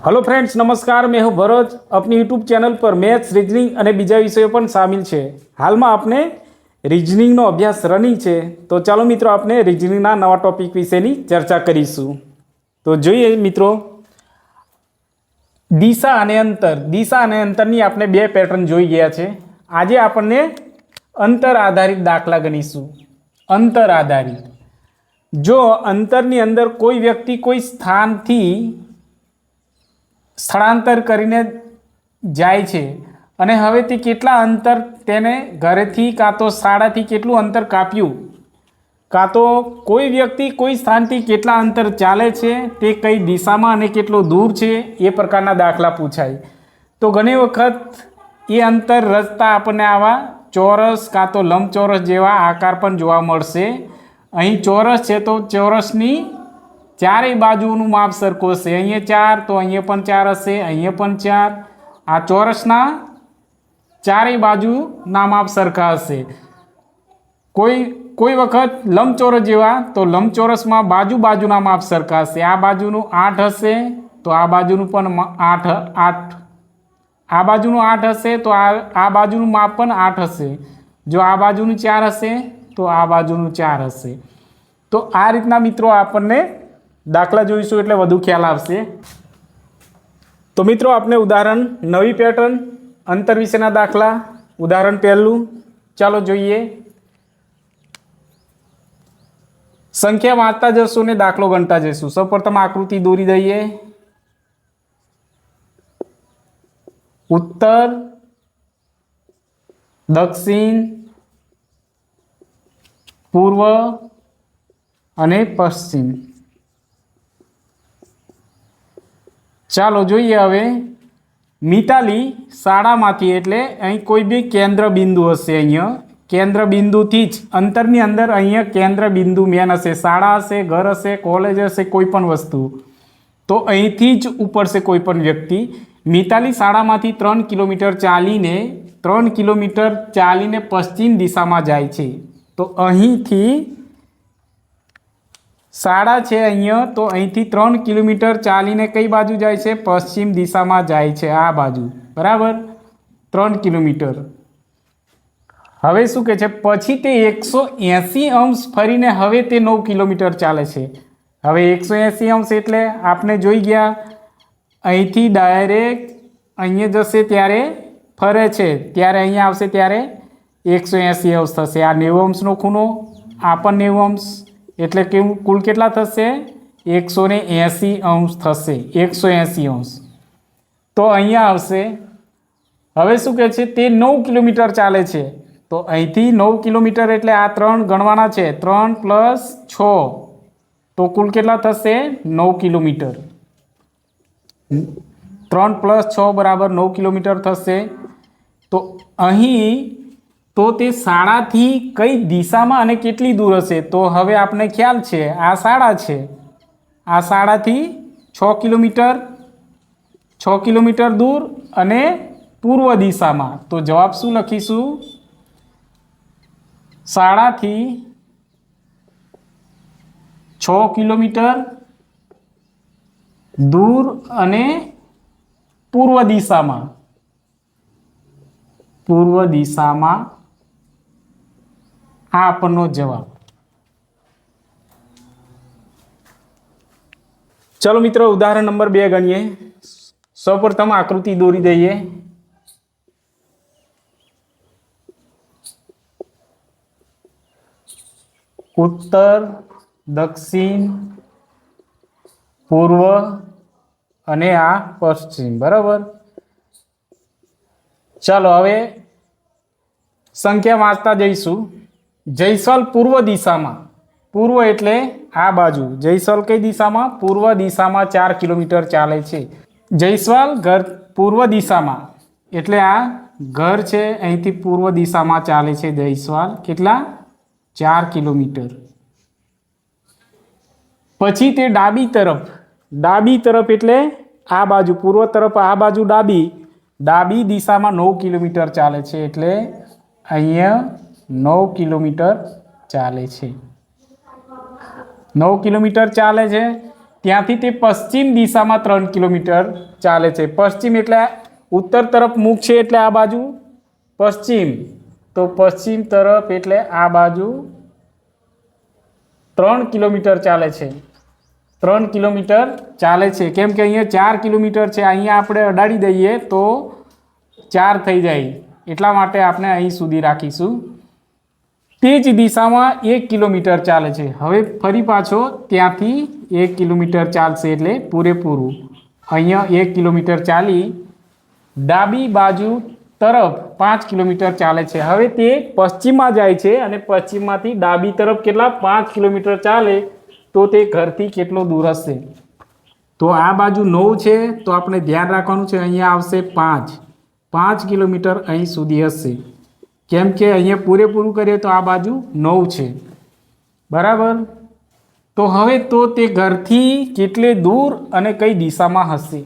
Hello friends, नमस्कार। मैं हूं भरत। अपनी यूट्यूब चैनल पर मैथ्स, रीजनिंग और बीजा विषयों पण शामिल है। हाल में आपने रीजनिंग नो अभ्यास रनिंग है, तो चलो मित्रों आपने रीजनिंग ना नवा टॉपिक विषय चर्चा करीशू। तो जोईए मित्रों, दिशा और अंतर नी आपने बे पेटर्न जोई गया है। आज आपने अंतर आधारित दाखला गणीशू। अंतर आधारित, जो अंतरनी अंदर कोई व्यक्ति कोई स्थान थी સ્થળાંતર કરીને જાય છે અને હવે તે કેટલા અંતર તેને ઘરેથી કાં તો શાળાથી કેટલું અંતર કાપ્યું, કાં તો કોઈ વ્યક્તિ કોઈ સ્થાનથી કેટલા અંતર ચાલે છે, તે કઈ દિશામાં અને કેટલો દૂર છે, એ પ્રકારના દાખલા પૂછાય। તો ઘણી વખત એ અંતર રચતા આપણને આવા ચોરસ કાં તો લંબચોરસ જેવા આકાર પણ જોવા મળશે। અહીં ચોરસ છે તો ચોરસની चारे बाजुनु माप सरखो हशे। अहीं 4 तो अहीं पण 4 हशे, अहीं पण 4। आ चौरसना चारे बाजुना माप सरखा हशे। कोई वखत लंबचोरस जेवा तो लंबचोरसमां बाजू बाजुना माप सरखा हशे। आ बाजुनु 8 हशे तो आ बाजुनु पण 8 आ बाजुनु 8 हशे तो आ बाजुनु माप पण 8 हशे। जो आ बाजुनु 4 हशे तो आ बाजुनु 4 हशे। तो आ रीतना मित्रों आपने दाखला जोईशुं एटले वधु ख्याल आवशे। तो मित्रों आपने उदाहरण नवी पेटर्न अंतर विशेना दाखला। उदाहरण पहलू चालो जोईए। संख्या वांचता जशो ने दाखलो गणता जशुं। सर्वप्रथम आकृति दोरी दईए। उत्तर, दक्षिण, पूर्व अने पश्चिम। चालो जोईए। हवे मिताली शाळामांथी एटले अहीं कोई बी केंद्र बिंदु हशे। अहींया केंद्र बिंदुथी ज अंतरनी अंदर अहींया केंद्र बिंदु मेन हशे। शाळा हशे, घर हशे, कॉलेज हशे, कोईपण वस्तु। तो અહીંથી જ ઉપડશે કોઈપણ વ્યક્તિ। મિતાલી શાળામાંથી 3 કિલોમીટર ચાલીને પશ્ચિમ દિશામાં જાય છે। તો અહીંથી शाळा है अहीं तो अहींथी 3 किलोमीटर चालीने कई बाजू जाए छे? पश्चिम दिशा में जाए छे। आ बाजू बराबर 3 किलोमीटर। हवे शुं कहे छे? पछी ते 180 अंश फरीने हवे ते 9 किलोमीटर चाले छे। हवे 180 अंश एटले आपने जोई गया। અહીંથી डायरेक्ट अहीं जशे त्यारे फरे छे त्यारे अहीं आवशे त्यारे 180 अंश थशे। आ 90 अंशनो खूणो, आ पण 90 अंश एटले के कुल केटला थशे? 180 अंश थशे। 180 अंश तो अहींया आवशे। हवे शुं कहे छे? ते 9 किलोमीटर चाले छे। तो અહીંથી 9 किलोमीटर एटले आ 3 गणवाना छे। 3 + 6 तो कुल केटला थशे? 9 किलोमीटर। 3 + 6 = 9 किलोमीटर थशे। तो અહીં तो ते शाळाथी कई दिशामां अने केटली दूर हशे? तो हवे आपने ख्याल छे आ शाळा छे। आ शाळाथी 6 किलोमीटर दूर अने पूर्व दिशामां। तो जवाब शुं लखीशुं? शाळाथी 6 किलोमीटर दूर अने पूर्व दिशामां आ आपनो जवाब। चलो मित्रों उदाहरण नंबर 2 गणीए। सर्वप्रथम आकृति दोरी दईए। उत्तर, दक्षिण, पूर्व अने आ पश्चिम बराबर। चलो हवे संख्या वांचता जईशुं। जयस्वाल पूर्व दिशा में, पूर्व एटले आ बाजू, जयस्वाल कई दिशा में? पूर्व दिशा में 4 किलोमीटर चाले छे। जयस्वाल घर पूर्व दिशा में एटले आ घर छे, अहींथी पूर्व दिशा में चाले छे जयस्वाल। केटला? 4 किलोमीटर। पछी ते डाबी तरफ एटले आ बाजू, पूर्व तरफ आ बाजू डाबी दिशा में 9 किलोमीटर चाले छे। एटले अहींया 9 किलोमीटर चाले छे। 9 किलोमीटर चाले छे। ત્યાંથી તે પશ્ચિમ દિશામાં 3 કિલોમીટર ચાલે છે. પશ્ચિમ એટલે ઉત્તર તરફ મુખ છે એટલે આ બાજુ પશ્ચિમ, તો પશ્ચિમ તરફ એટલે આ બાજુ 3 કિલોમીટર ચાલે છે. 3 કિલોમીટર ચાલે છે. કેમ કે અહીંયા 4 કિલોમીટર છે, અહીંયા આપણે અડાડી દઈએ તો 4 થઈ જાય, એટલા માટે આપણે અહીં સુધી રાખીશું. તે જ દિશામાં 1 કિલોમીટર ચાલે છે. હવે ફરી પાછો ત્યાંથી 1 કિલોમીટર ચાલશે એટલે પૂરેપૂરું. અહીંયા 1 કિલોમીટર ચાલી ડાબી બાજુ તરફ 5 કિલોમીટર ચાલે છે. હવે તે પશ્ચિમમાં જાય છે અને પશ્ચિમમાંથી ડાબી તરફ કેટલા 5 કિલોમીટર ચાલે તો તે ઘરથી કેટલો દૂર હશે? તો આ બાજુ 9 છે, તો આપણે ધ્યાન રાખવાનું છે અહીંયા આવશે 5 કિલોમીટર અહીં સુધી હશે. કેમ કે અહીંયા પૂરેપૂરું કરીએ તો આ બાજુ 9 છે, બરાબર. તો હવે તો તે ઘરથી કેટલે દૂર અને કઈ દિશામાં હશે?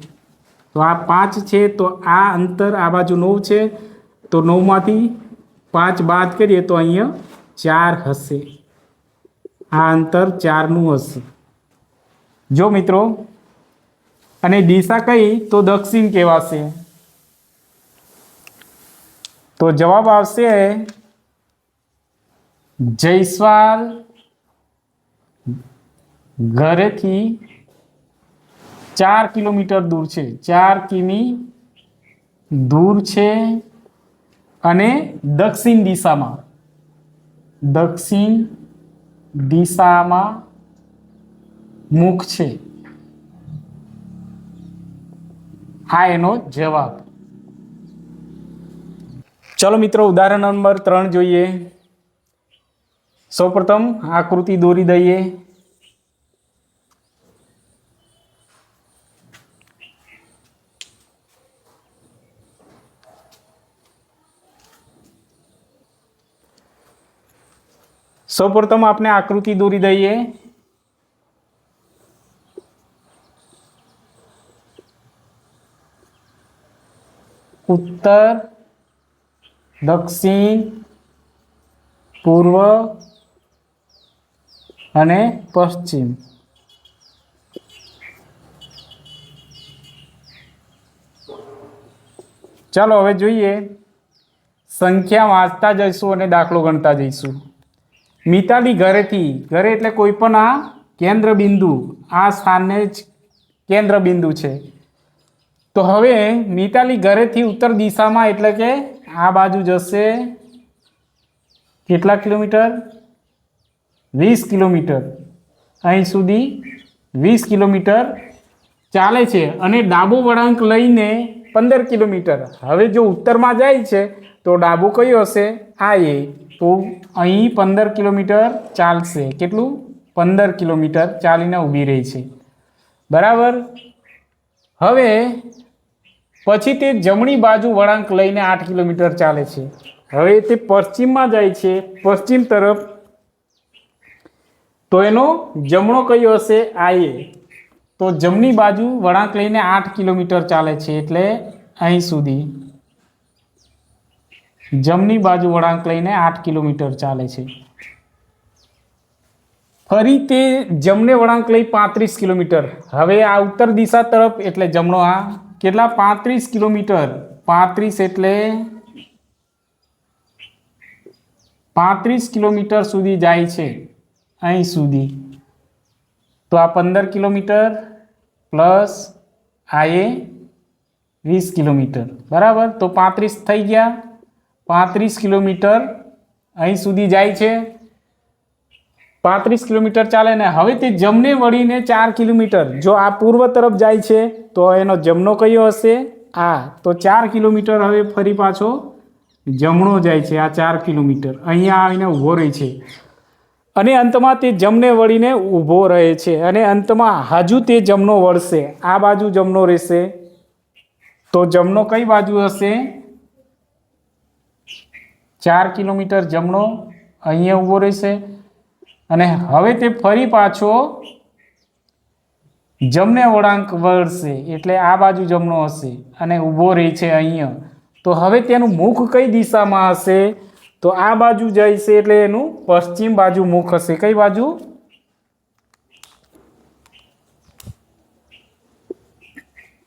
તો આ 5 છે, તો આ અંતર આ બાજુ 9 છે, તો 9માંથી 5 બાદ કરીએ તો અહીંયા 4 હશે. આ અંતર 4નું હશે. જો મિત્રો, અને દિશા કઈ? તો દક્ષિણ કહેવાશે. તો જવાબ આવશે જયસ્વાલ ઘરેથી 4 કિલોમીટર દૂર છે, 4 કિમી દૂર છે અને દક્ષિણ દિશામાં મુખ છે. આ એનો જવાબ. ચલો મિત્રો, ઉદાહરણ નંબર 3 જોઈએ. સૌપ્રથમ આકૃતિ દોરી દઈએ. સૌપ્રથમ આપણે આકૃતિ દોરી દઈએ. ઉત્તર, દક્ષિણ, પૂર્વ અને પશ્ચિમ. ચાલો હવે જોઈએ. સંખ્યા વાંચતા જઈશું અને દાખલો ગણતા જઈશું. મિતાલી ઘરેથી, ઘરે એટલે કોઈ પણ આ કેન્દ્ર બિંદુ, આ સ્થાનને જ કેન્દ્ર બિંદુ છે. તો હવે મિતાલી ઘરેથી ઉત્તર દિશામાં એટલે કે આ બાજુ જશે કેટલા કિલોમીટર? 20 કિલોમીટર. અહીં સુધી 20 કિલોમીટર ચાલે છે અને ડાબો વળાંક લઈને 15 કિલોમીટર. હવે જો ઉત્તરમાં જાય છે તો ડાબો કયો હશે? આ એ. તો અહીં 15 કિલોમીટર ચાલશે. કેટલું? 15 કિલોમીટર ચાલીને ઊભી રહી છે, બરાબર. હવે પછી તે જમણી બાજુ વળાંક લઈને 8 કિલોમીટર ચાલે છે. હવે તે પશ્ચિમમાં જાય છે, પશ્ચિમ તરફ, તો એનો જમણો કયો હશે? આ એ. તો જમણી બાજુ વળાંક લઈને 8 કિલોમીટર ચાલે છે એટલે અહીં સુધી જમણી બાજુ વળાંક લઈને 8 કિલોમીટર ચાલે છે. ફરી તે જમણે વળાંક લઈ 35 કિલોમીટર. હવે આ ઉત્તર દિશા તરફ એટલે જમણો, આ કેટલા? 35 કિલોમીટર. 35 એટલે 35 કિલોમીટર સુધી જાય છે અહીં સુધી. તો આ 15 કિલોમીટર પ્લસ આ એ 20 કિલોમીટર, બરાબર. તો 35 થઈ ગયા. 35 કિલોમીટર અહીં સુધી જાય છે. 35 કિલોમીટર ચાલે ને હવે તે જમણે વળીને 4 કિલોમીટર, જો આ પૂર્વ તરફ જાય છે તો એનો જમણો કયો હશે? આ. તો 4 કિલોમીટર હવે ફરી પાછો જમણો જાય છે. આ 4 કિલોમીટર અહીંયા આવીને ઊભો રહે છે અને અંતમાં તે જમણે વળીને ઊભો રહે છે અને અંતમાં હજુ તે જમણો વળશે. આ બાજુ જમણો રહેશે. તો જમણો કઈ બાજુ હશે? 4 કિલોમીટર જમણો અહીંયા ઊભો રહેશે અને હવે તે ફરી પાછો જમણે વળાંક વળશે એટલે આ બાજુ જમણો હશે અને ઊભો રહે છે અહીંયા. તો હવે તેનું મુખ કઈ દિશામાં હશે? તો આ બાજુ જાય છે એટલે એનું પશ્ચિમ બાજુ મુખ હશે. કઈ બાજુ?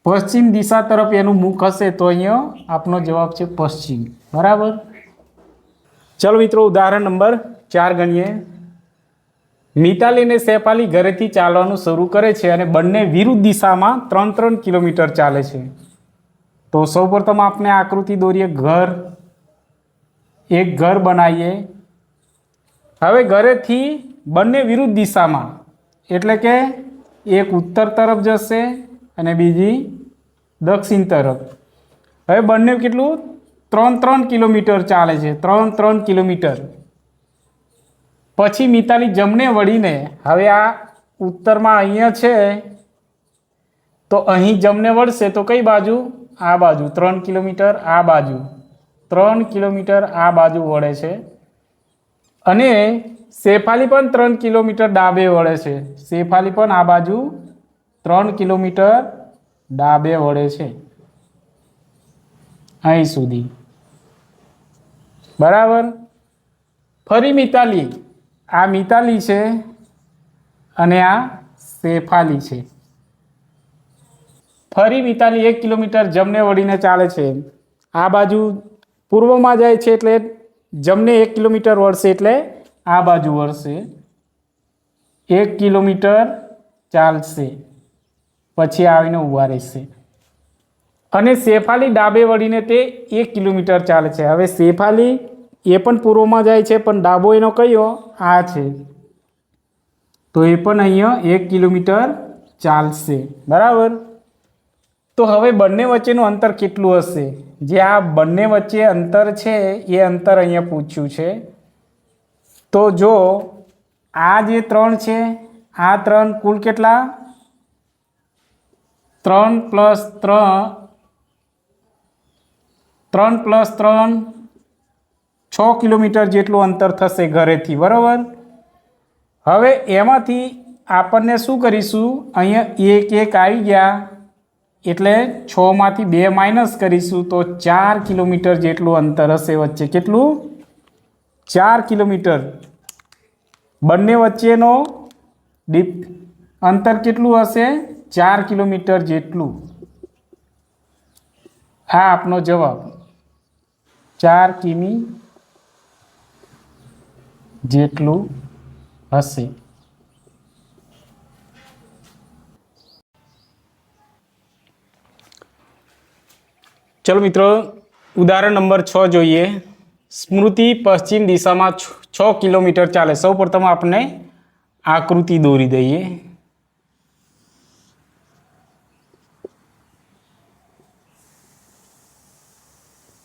પશ્ચિમ દિશા તરફ એનું મુખ હશે તો અહીંયા આપનો જવાબ છે પશ્ચિમ. બરાબર. ચલો મિત્રો, ઉદાહરણ નંબર 4 ગણીએ. મિતાલી અને શેફાલી ઘરેથી ચાલવાનું શરૂ કરે છે અને બંને વિરુદ્ધ દિશામાં 3-3 કિલોમીટર ચાલે છે. તો સૌપ્રથમ આપણે આકૃતિ દોરીએ. એક ઘર બનાવીએ. હવે ઘરેથી બંને વિરુદ્ધ દિશામાં, એટલે કે એક ઉત્તર તરફ જશે અને બીજી દક્ષિણ તરફ. હવે બંને કેટલું 3-3 કિલોમીટર ચાલે છે. 3-3 કિલોમીટર. પછી મિતાલી જમણે વળીને, હવે આ ઉત્તરમાં અહીંયા છે તો અહીં જમણે વળશે તો કઈ બાજુ? આ બાજુ. 3 કિલોમીટર આ બાજુ, 3 કિલોમીટર આ બાજુ વળે છે. અને શેફાલી પણ 3 કિલોમીટર ડાબે વળે છે. શેફાલી પણ આ બાજુ 3 કિલોમીટર ડાબે વળે છે, અહીં સુધી. બરાબર. ફરી મિતાલી, આ મિતાલી છે અને આ શેફાલી છે. ફરી મિતાલી 1 કિલોમીટર જમણે વળીને ચાલે છે. આ બાજુ પૂર્વમાં જાય છે એટલે જમણે 1 કિલોમીટર વળશે એટલે આ બાજુ વળશે. 1 કિલોમીટર ચાલશે પછી આવીને ઊભા રહેશે. અને શેફાલી ડાબે વળીને તે 1 કિલોમીટર ચાલે છે. હવે શેફાલી એ પણ પૂર્વમાં જાય છે પણ ડાબો એનો કયો? આ છે. તો એ પણ અહીંયા 1 કિલોમીટર ચાલશે. બરાબર. તો હવે બંને વચ્ચેનું અંતર કેટલું હશે? જે આ બંને વચ્ચે અંતર છે એ અંતર અહીંયા પૂછ્યું છે. તો જો આ જે 3 છે, આ 3 કુલ કેટલા? 3 + 3 6 કિલોમીટર જેટલું અંતર થશે ઘરેથી. બરાબર. હવે એમાંથી આપણને શું કરીશું? અહીંયા 1 આવી ગયા એટલે 6 માંથી 2 માઇનસ કરીશું તો 4 કિલોમીટર જેટલું અંતર હશે વચ્ચે. કેટલું? 4 કિલોમીટર. બંને વચ્ચેનો અંતર કેટલું હશે? 4 કિલોમીટર જેટલું. આ આપનો જવાબ 4 કિમી જેટલું હશે. ચલો મિત્રો, ઉદાહરણ નંબર 6 જોઈએ. સ્મૃતિ પશ્ચિમ દિશામાં 6 કિલોમીટર ચાલે. સૌ પ્રથમ આપણે આકૃતિ દોરી દઈએ.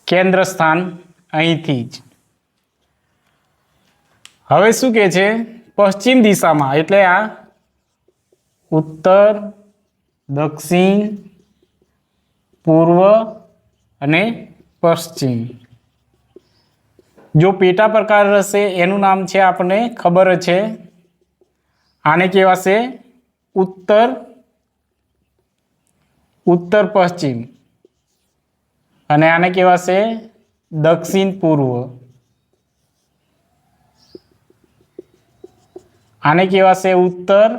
કેન્દ્ર સ્થાન અહીંથી જ. હવે શું કહે છે? પશ્ચિમ દિશામાં એટલે આ ઉત્તર, દક્ષિણ, પૂર્વ અને પશ્ચિમ. જો પેટા પ્રકાર હશે એનું નામ છે આપણને ખબર છે. આને કહેવાશે ઉત્તર પશ્ચિમ અને આને કહેવાશે દક્ષિણ પૂર્વ. આને કહેવાશે ઉત્તર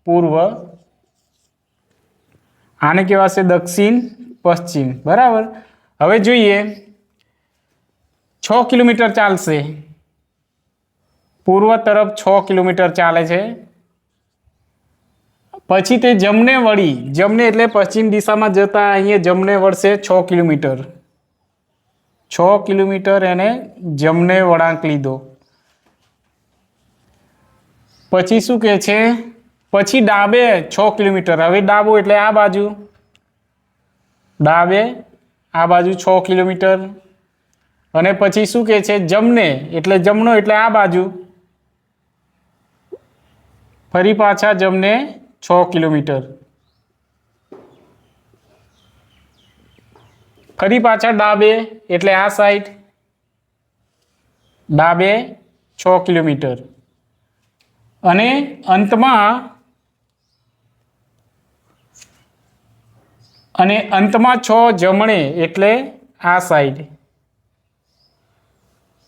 પૂર્વ. આને કહેવાશે દક્ષિણ પશ્ચિમ. બરાબર. હવે જોઈએ 6 કિલોમીટર ચાલશે. પૂર્વ તરફ 6 કિલોમીટર ચાલે છે. પછી તે જમણે વળી, જમણે એટલે પશ્ચિમ દિશામાં જતા અહીંયા જમણે વળશે 6 કિલોમીટર. 6 કિલોમીટર એને જમણે વળાંક લીધો. પછી શું કહે છે? પછી ડાબે 6 કિલોમીટર. હવે ડાબો એટલે આ બાજુ, ડાબે આ બાજુ 6 કિલોમીટર. અને પછી શું કહે છે? જમણે એટલે જમણો એટલે આ બાજુ, ફરી પાછા જમણે 6 કિલોમીટર. ફરી પાછા ડાબે એટલે આ સાઈડ, ડાબે 6 કિલોમીટર. અને અંતમાં 6 જમણે એટલે આ સાઈડ,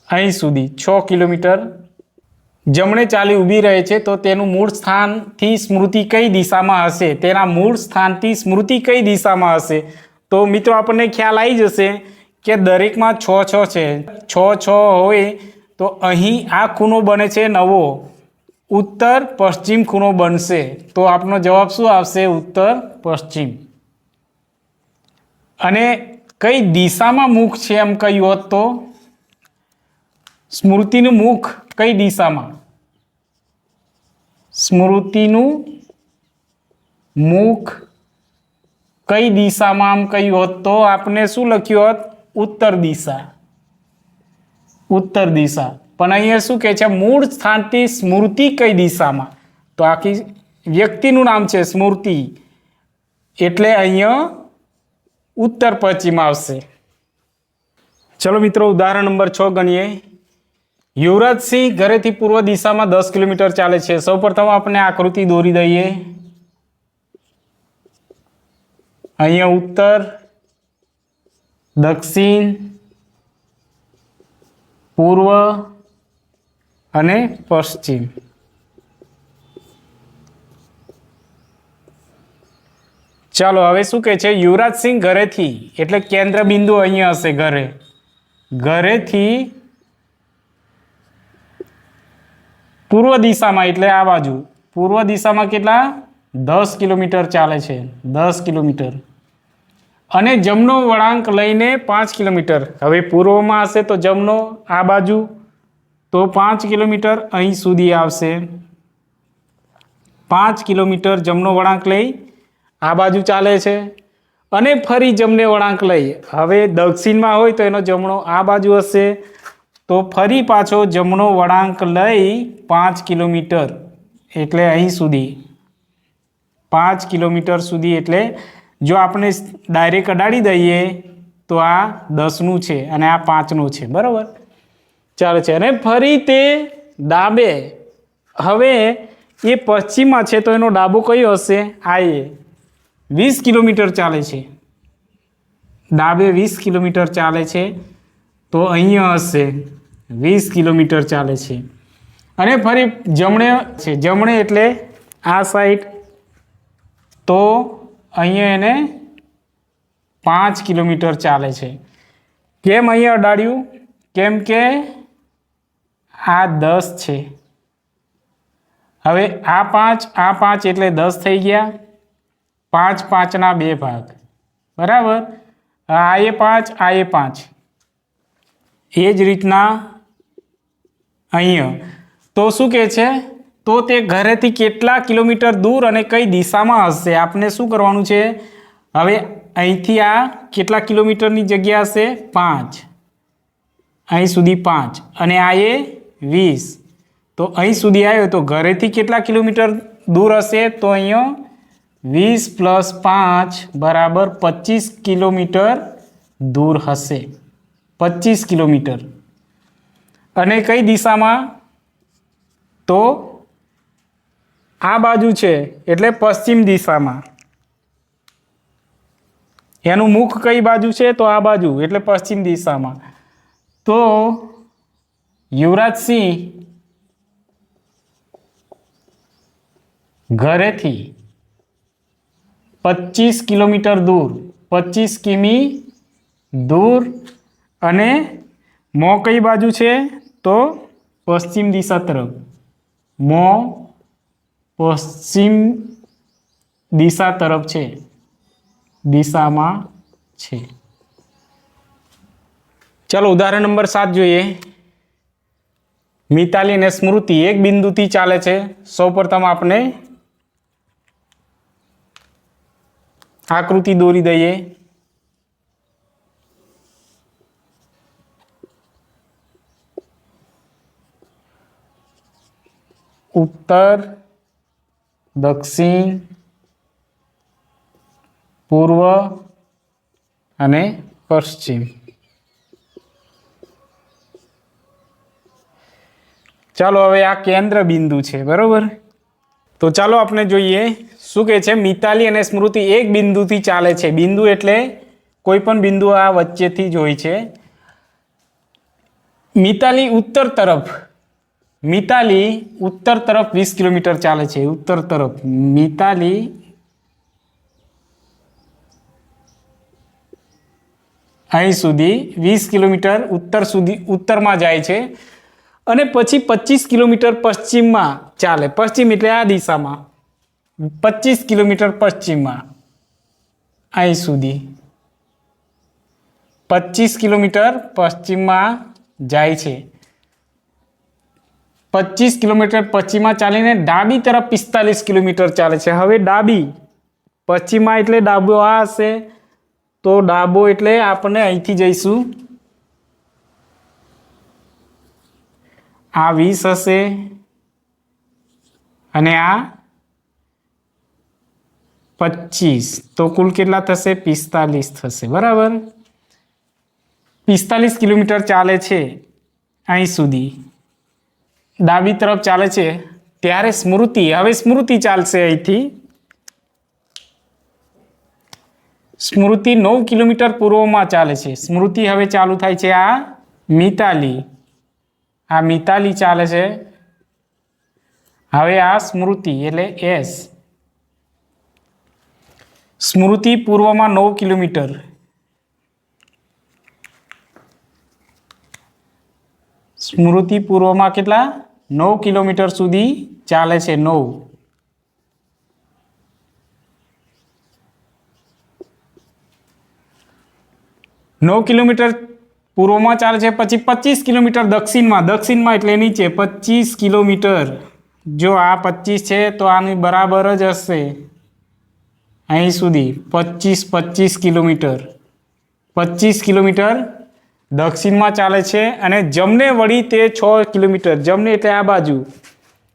અહીં સુધી 6 કિલોમીટર જમણે ચાલી ઊભી રહે છે તો તેનું મૂળ સ્થાનથી સ્મૃતિ કઈ દિશામાં હશે? તેના મૂળ સ્થાનથી સ્મૃતિ કઈ દિશામાં હશે? તો મિત્રો આપણને ખ્યાલ આવી જશે કે દરેકમાં 6 6 છે. 6 6 હોય તો અહીં આ ખૂણો બને છે નવો, ઉત્તર પશ્ચિમ ખૂણો બનશે. તો આપણો જવાબ શું આવશે? ઉત્તર પશ્ચિમ. અને કઈ દિશામાં મુખ છે એમ કહ્યું હોત તો સ્મૃતિનું મુખ કઈ દિશામાં? સ્મૃતિનું મુખ કઈ દિશામાં આમ કહ્યું હોત તો આપણે શું લખ્યું હોત? ઉત્તર દિશા. ઉત્તર દિશા. પણ અહીંયા શું કહે છે? મૂળ સ્થાનથી સ્મૃતિ કઈ દિશામાં? તો આખી વ્યક્તિનું નામ છે સ્મૃતિ, એટલે અહીંયા ઉત્તર પશ્ચિમ આવશે. ચલો મિત્રો, ઉદાહરણ નંબર 6 ગણીએ. યુવરાજસિંહ ઘરેથી પૂર્વ દિશામાં 10 કિલોમીટર ચાલે છે. સૌપ્રથમ આપણે આકૃતિ દોરી દઈએ. અહીંયા ઉત્તર, દક્ષિણ, પૂર્વ અને પશ્ચિમ. ચાલો હવે શું કહે છે? યુવરાજસિંહ ઘરેથી, એટલે કેન્દ્ર બિંદુ અહીંયા હશે. ઘરેથી પૂર્વ દિશામાં, એટલે આ બાજુ પૂર્વ દિશામાં કેટલા? 10 કિલોમીટર ચાલે છે. 10 કિલોમીટર. અને જમણો વળાંક લઈને 5 કિલોમીટર. હવે પૂર્વમાં હશે તો જમણો આ બાજુ, તો 5 કિલોમીટર અહીં સુધી આવશે. 5 કિલોમીટર જમણો વળાંક લઈ આ બાજુ ચાલે છે. અને ફરી જમણે વળાંક લઈ, હવે દક્ષિણમાં હોય તો એનો જમણો આ બાજુ હશે, તો ફરી પાછો જમણો વળાંક લઈ 5 કિલોમીટર, એટલે અહીં સુધી 5 કિલોમીટર સુધી. એટલે જો આપણે ડાયરેક્ટ અડાડી દઈએ તો આ 10નું છે અને આ 5નું છે. બરાબર ચાલે છે. અને ફરી તે ડાબે, હવે એ પશ્ચિમમાં છે તો એનો ડાબો કયો હશે? આ 20 કિલોમીટર ચાલે છે. ડાબે 20 કિલોમીટર ચાલે છે તો અહીંયા હશે 20 કિલોમીટર ચાલે છે. અને ફરી જમણે છે, જમણે એટલે આ સાઈડ, તો અહીંયા એને 5 કિલોમીટર ચાલે છે. કેમ અહીંયા અડાડ્યું? કેમ કે આ 10 છે. હવે આ 5 એટલે 10 થઈ ગયા. 5 5ના 2 ભાગ. બરાબર. આ એ 5, આ એ 5. એ જ રીતના અહીંયા તો શું કહે છે? તો તે ઘરેથી કેટલા કિલોમીટર દૂર અને કઈ દિશામાં હશે? આપણે શું કરવાનું છે? હવે અહીંથી આ કેટલા કિલોમીટરની જગ્યા હશે? 5. અહીં સુધી 5 અને આ એ 20. તો અહીં સુધી આવ્યો તો ઘરેથી કેટલા કિલોમીટર દૂર હશે? તો અહીંયા 20 + 5 બરાબર 25 કિલોમીટર દૂર હશે. 25 કિલોમીટર. અને કઈ દિશામાં? તો આ બાજુ છે એટલે પશ્ચિમ દિશામાં. એનું મુખ કઈ બાજુ છે? તો આ બાજુ, એટલે પશ્ચિમ દિશામાં. તો યુવરાજસિંહ ઘરેથી 25 કિલોમીટર દૂર, 25 કિમી દૂર, અને મોં કઈ બાજુ છે? તો પશ્ચિમ દિશા તરફ. મોં પશ્ચિમ દિશા તરફ છે, દિશામાં છે. ચાલો ઉદાહરણ નંબર 7 જોઈએ. મિતાલી અને સ્મૃતિ એક બિંદુથી ચાલે છે. સૌપ્રથમ આપણે આકૃતિ દોરી દઈએ. ઉત્તર, દક્ષિણ, પૂર્વ અને પશ્ચિમ. ચાલો હવે આ કેન્દ્ર બિંદુ છે. બરોબર. તો ચાલો આપણે જોઈએ શું કહે છે. મિતાલી અને સ્મૃતિ એક બિંદુથી ચાલે છે. બિંદુ એટલે કોઈ પણ બિંદુ આ વચ્ચેથી જ હોય છે. મિતાલી ઉત્તર તરફ મિતાલી ઉત્તર તરફ 20 કિલોમીટર ચાલે છે, ઉત્તર તરફ મિતાલી અહીં સુધી 20 કિલોમીટર ઉત્તરમાં જાય છે અને પછી 25 કિલોમીટર પશ્ચિમમાં ચાલે. પશ્ચિમ એટલે આ દિશામાં 25 કિલોમીટર પશ્ચિમમાં અહીં સુધી 25 કિલોમીટર પશ્ચિમમાં જાય છે. 25 કિલોમીટર પશ્ચિમમાં ચાલીને ડાબી તરફ 45 કિલોમીટર ચાલે છે. હવે ડાબી પશ્ચિમમાં એટલે ડાબો આ હશે, તો ડાબો એટલે આપણે અહીંથી જઈશું, આ 20 હશે અને આ 25, તો કુલ કેટલા થશે? 45 થશે. બરાબર, 45 કિલોમીટર ચાલે છે અહીં સુધી, ડાબી તરફ ચાલે છે. ત્યારે સ્મૃતિ, હવે સ્મૃતિ ચાલશે અહીંથી. સ્મૃતિ 9 કિલોમીટર પૂર્વમાં ચાલે છે. સ્મૃતિ હવે ચાલુ થાય છે આ મિતાલી, આ મિતાલી ચાલે છે. હવે આ સ્મૃતિ એટલે એસ. સ્મૃતિ પૂર્વમાં 9 કિલોમીટર, સ્મૃતિ પૂર્વમાં કેટલા? 9 કિલોમીટર સુધી ચાલે છે. 9 કિલોમીટર પૂર્વમાં ચાલે છે. પછી 25 કિલોમીટર દક્ષિણમાં એટલે નીચે 25 કિલોમીટર. જો આ 25 છે તો આની બરાબર જ હશે અહીં સુધી 25 કિલોમીટર. 25 કિલોમીટર દક્ષિણમાં ચાલે છે અને જમણે વળી તે 6 કિલોમીટર, જમણે એટલે આ બાજુ,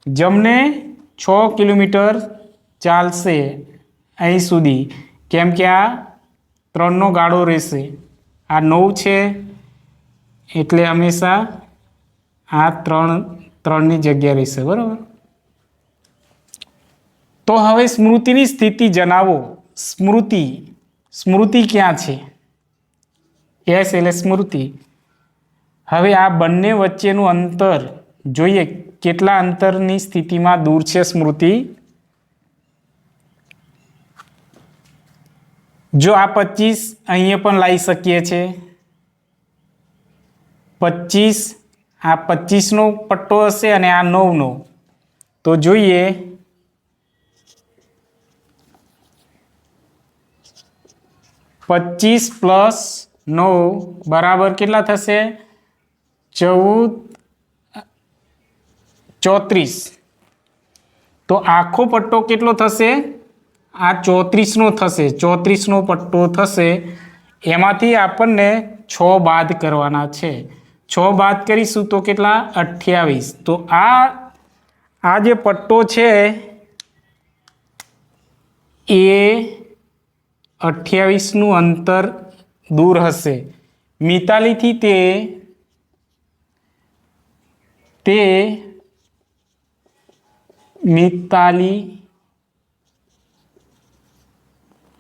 જમણે 6 કિલોમીટર ચાલશે અહીં સુધી. કેમ કે આ 3નો ગાળો રહેશે, આ 9 છે એટલે હંમેશા આ 3ની જગ્યા રહેશે. બરાબર, તો હવે સ્મૃતિની સ્થિતિ જણાવો. સ્મૃતિ ક્યાં છે? એસ એટલે સ્મૃતિ. હવે આ બંને વચ્ચેનું અંતર જોઈએ, કેટલા અંતરની સ્થિતિમાં દૂર છે સ્મૃતિ. જો આ 25 અહીંયા પણ લાવી શકીએ છે, 25 આ 25નો પટ્ટો હશે અને આ 9નો, તો જોઈએ 25 પ્લસ 9 બરાબર કેટલા થશે? 34. તો આખો પટ્ટો કેટલો થશે? આ 34નો થશે, 34નો પટ્ટો થશે. એમાંથી આપણને 6 બાદ કરવાના છે. 6 બાદ કરીશું તો કેટલા? 28. તો આ જે પટ્ટો છે એ 28નું અંતર દૂર હશે. મિતાલીથી તે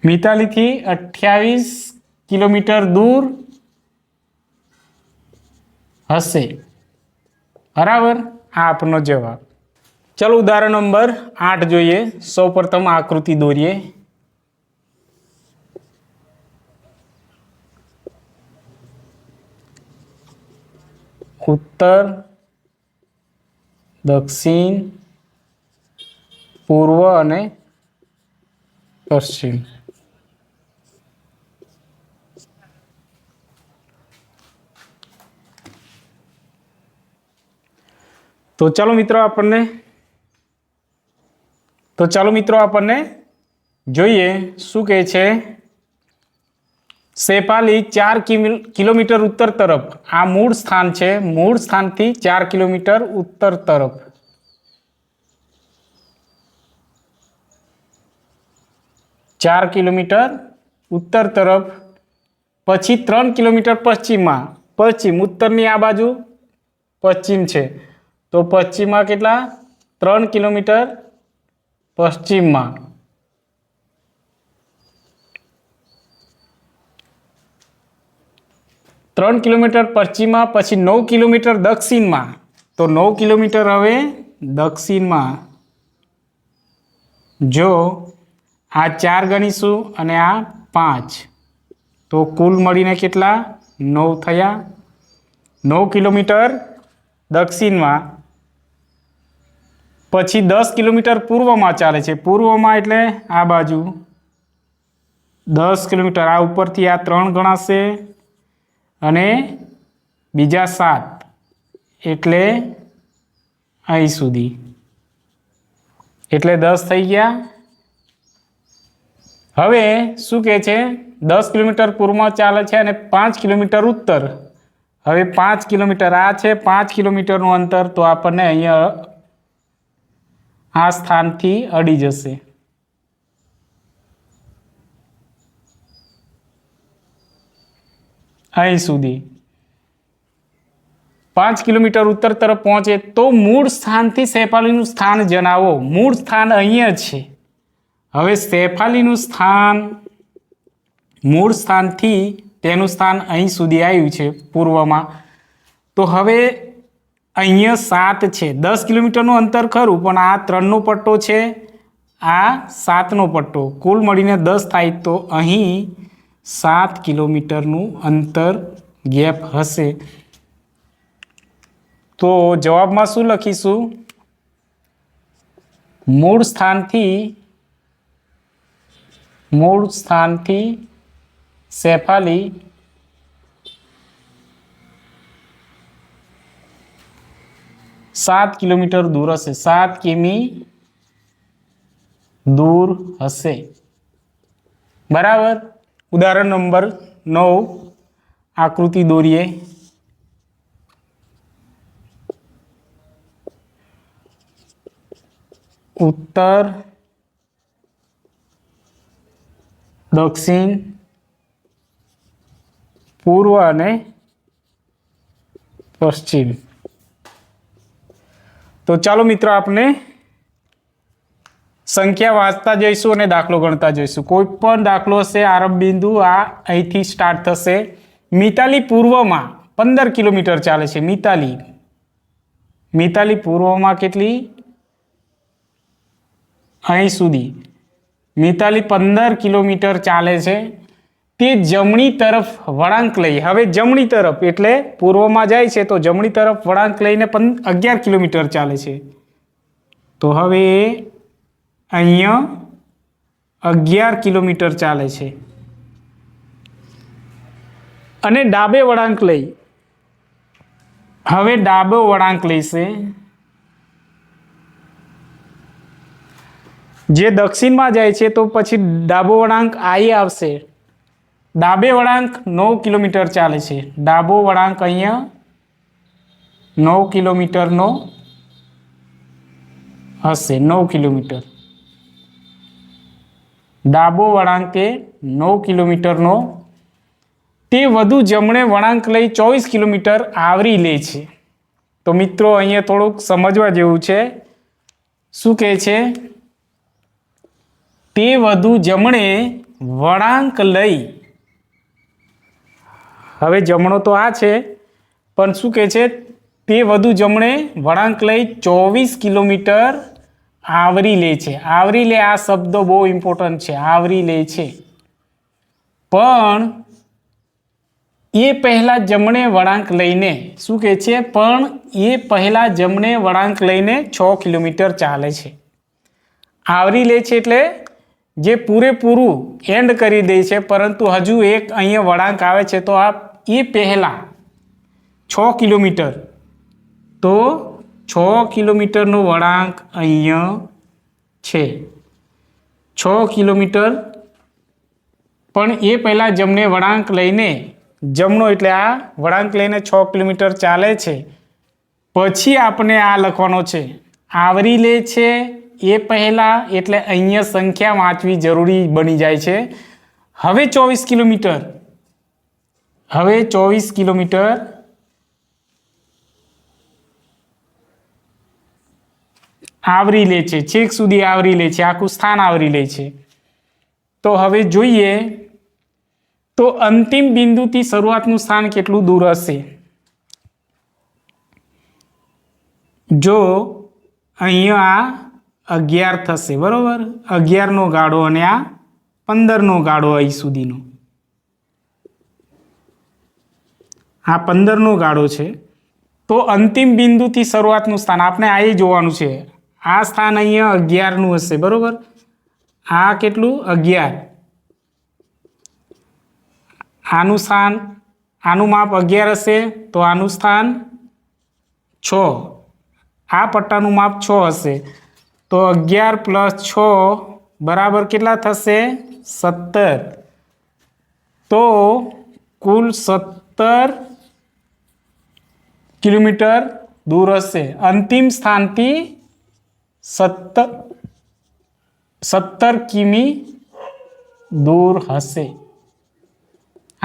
મિતાલીથી 28 કિલોમીટર દૂર હશે. બરાબર, આ આપનો જવાબ. ચલો ઉદાહરણ નંબર 8 જોઈએ. સૌપ્રથમ આકૃતિ દોરીએ. ઉત્તર, દક્ષિણ, પૂર્વ અને પશ્ચિમ. તો ચાલો મિત્રો આપણને જોઈએ શું કહે છે. શેફાલી 4 કિલોમીટર ઉત્તર તરફ, આ મૂળ સ્થાન છે, મૂળ સ્થાનથી 4 કિલોમીટર ઉત્તર તરફ, 4 કિલોમીટર ઉત્તર તરફ, પછી 3 કિલોમીટર પશ્ચિમ, ઉત્તરની આ બાજુ પશ્ચિમ છે, તો પશ્ચિમમાં કેટલા? 3 કિલોમીટર પશ્ચિમમાં, 3 કિલોમીટર પશ્ચિમમાં, પછી 9 કિલોમીટર દક્ષિણમાં, તો 9 કિલોમીટર હવે દક્ષિણમાં. જો આ 4 ગણીશું અને આ 5 તો કુલ મળીને કેટલા 9 થયા. 9 કિલોમીટર દક્ષિણમાં. પછી 10 કિલોમીટર પૂર્વમાં ચાલે છે. પૂર્વમાં એટલે આ બાજુ 10 કિલોમીટર. આ ઉપરથી આ 3 ગણાશે અને બીજા 7 એટલે અહીં સુધી, એટલે 10 થઈ ગયા. હવે શું કહે છે 10 કિલોમીટર પૂર્વમાં ચાલે છે અને 5 કિલોમીટર ઉત્તર. હવે 5 કિલોમીટર આ છે, 5 કિલોમીટરનું અંતર, તો આપણને અહીંયા આ સ્થાનથી અડી જશે. અહીં સુધી 5 કિલોમીટર ઉત્તર તરફ પહોંચે તો મૂળ સ્થાનથી શેફાલીનું સ્થાન જણાવો. મૂળ સ્થાન અહીંયા છે. હવે શેફાલીનું સ્થાન, મૂળ સ્થાનથી તેનું સ્થાન અહીં સુધી આવ્યું છે પૂર્વમાં. તો હવે અહીંયા 7 છે. 10 કિલોમીટરનું અંતર ખરું, પણ આ 3નો પટ્ટો છે, આ 7નો પટ્ટો, કુલ મળીને 10 થાય. તો અહીં 7 કિલોમીટરનું અંતર ગેપ હશે. તો જવાબમાં શું લખીશું? મૂળ સ્થાનથી શેફાલી 7 કિલોમીટર દૂર હશે. 7 કિમી દૂર હશે. બરાબર. ઉદાહરણ નંબર 9 આકૃતિ દોરીએ. ઉત્તર, દક્ષિણ, પૂર્વ અને પશ્ચિમ. તો ચાલો મિત્રો આપણે સંખ્યા વાંચતા જઈશું અને દાખલો ગણતા જઈશું. કોઈ પણ દાખલો હશે આરંભ બિંદુ આ અહીંથી સ્ટાર્ટ થશે. મિતાલી પૂર્વમાં 15 કિલોમીટર ચાલે છે. મિતાલી પૂર્વમાં કેટલી? અહીં સુધી. મિતાલી 15 કિલોમીટર ચાલે છે. તે જમણી તરફ વળાંક લઈ, હવે જમણી તરફ એટલે પૂર્વમાં જાય છે તો જમણી તરફ વળાંક લઈને 11 કિલોમીટર ચાલે છે. તો હવે અહીંયા 11 કિલોમીટર ચાલે છે અને ડાબે વળાંક લઈ, હવે ડાબો વળાંક લઈશે. જે દક્ષિણમાં જાય છે તો પછી ડાબો વળાંક અહીં આવશે. ડાબે વળાંક 9 કિલોમીટર ચાલે છે. ડાબો વળાંક અહીંયા 9 કિલોમીટરનો હશે. 9 કિલોમીટર. ડાબો વળાંક એ 9 કિલોમીટરનો. તે વધુ જમણે વળાંક લઈ 24 કિલોમીટર આવરી લે છે. તો મિત્રો અહીંયા થોડુંક સમજવા જેવું છે. શું કહે છે? તે વધુ જમણે વળાંક લઈ, હવે જમણો તો આ છે પણ શું કહે છે? તે વધુ જમણે વળાંક લઈ 24 કિલોમીટર આવરી લે છે. આવરી લે આ શબ્દ બહુ ઇમ્પોર્ટન્ટ છે. આવરી લે છે પણ એ પહેલા જમણે વળાંક લઈને, શું કહે છે? પણ એ પહેલા જમણે વળાંક લઈને 6 કિલોમીટર ચાલે છે. આવરી લે છે એટલે જે પૂરેપૂરું એન્ડ કરી દે છે, પરંતુ હજુ એક અહીંયા વળાંક આવે છે તો આ એ પહેલાં 6 કિલોમીટર, તો 6 કિલોમીટરનો વળાંક અહીંયા છે. 6 કિલોમીટર પણ એ પહેલાં જમણે વળાંક લઈને, જમણો એટલે આ વળાંક લઈને 6 કિલોમીટર ચાલે છે. પછી આપણે આ લખવાનો છે આવરી લે છે એ પહેલાં, એટલે અહીંયા સંખ્યા વાંચવી જરૂરી બની જાય છે. હવે 24 કિલોમીટર, હવે 24 કિલોમીટર આવરી લે છે. છેક સુધી આવરી લે છે, આખું સ્થાન આવરી લે છે. તો હવે જોઈએ તો અંતિમ બિંદુથી શરૂઆતનું સ્થાન કેટલું દૂર હશે? જો અહીંયા 11 થશે, બરાબર, 11નો ગાળો અને આ 15નો ગાળો અહીં સુધીનો, આ 15નો ગાળો છે, તો અંતિમ બિંદુથી શરૂઆતનું સ્થાન આપણે આ જોવાનું છે. આ સ્થાન અહીંયા 11નું હશે, બરાબર. આ કેટલું? 11. આનું સ્થાન, આનું માપ 11 હશે, તો આનું સ્થાન 6. આ પટ્ટાનું માપ 6 હશે, તો 11 + 6 બરાબર કેટલા થશે? 17. તો કુલ 17 કિલોમીટર દૂર હશે. અંતિમ સ્થાનથી 17 કિમી દૂર હશે.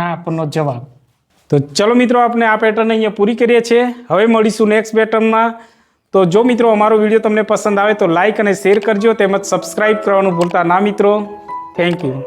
આ આપણનો જવાબ. તો ચલો મિત્રો, આપણે આ પેટર્ન અહીંયા પૂરી કરીએ છીએ. હવે મળીશું નેક્સ્ટ પેટર્નમાં. તો જો મિત્રો અમારો વિડીયો તમને પસંદ આવે તો લાઈક અને શેર કરજો, તેમજ સબસ્ક્રાઈબ કરવાનું ભૂલતા ના મિત્રો. Thank you.